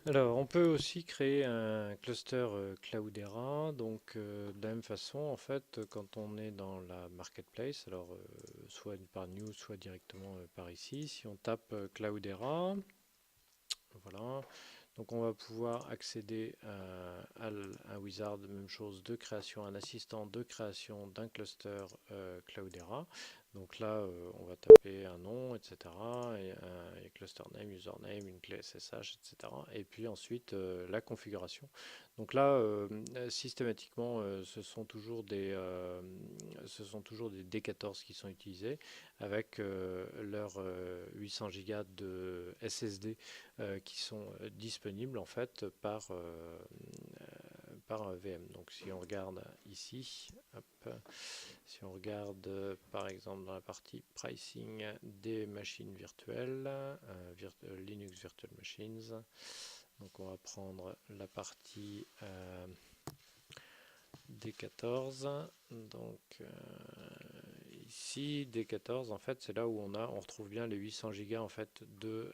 Alors, on peut aussi créer un cluster Cloudera. Donc, de la même façon, en fait, quand on est dans la marketplace, alors soit par news, soit directement par ici, si on tape Cloudera, voilà. Donc, on va pouvoir accéder à un wizard, même chose de création, un assistant de création d'un cluster Cloudera. Donc là, on va taper un nom, etc. Et cluster name, username, une clé SSH, etc. Et puis ensuite, la configuration. Donc là, systématiquement, ce sont toujours des D14 qui sont utilisés avec leur 800 Go de SSD qui sont disponibles en fait par VM. Donc si on regarde ici, hop, si on regarde par exemple dans la partie pricing des machines virtuelles, Linux Virtual Machines, donc on va prendre la partie D14. Donc ici D14 en fait c'est là où on retrouve bien les 800 Go en fait de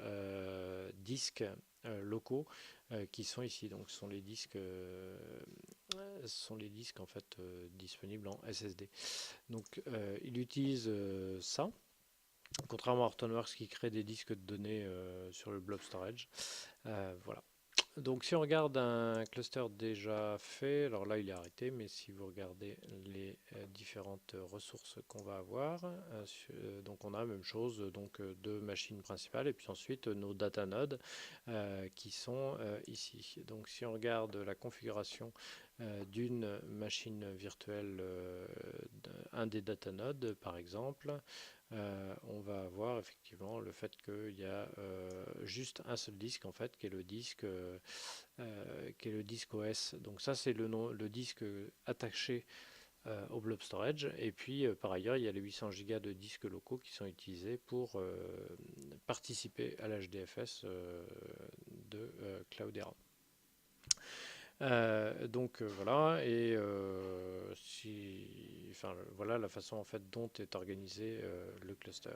disques locaux qui sont ici. Donc ce sont les disques en fait disponibles en SSD. Donc il utilise ça. Contrairement à Hortonworks qui crée des disques de données sur le blob storage. Voilà. Donc si on regarde un cluster déjà fait, alors là il est arrêté, mais si vous regardez les différentes ressources qu'on va avoir, donc on a la même chose, donc deux machines principales et puis ensuite nos data nodes qui sont ici. Donc si on regarde la configuration d'une machine virtuelle, un des data nodes par exemple, on va avoir effectivement le fait qu'il y a juste un seul disque en fait qui est le disque OS. Donc ça c'est le disque attaché au blob storage. Et puis par ailleurs il y a les 800 Go de disques locaux qui sont utilisés pour participer à l'HDFS de Cloudera. Donc voilà, et enfin, voilà la façon en fait dont est organisé le cluster.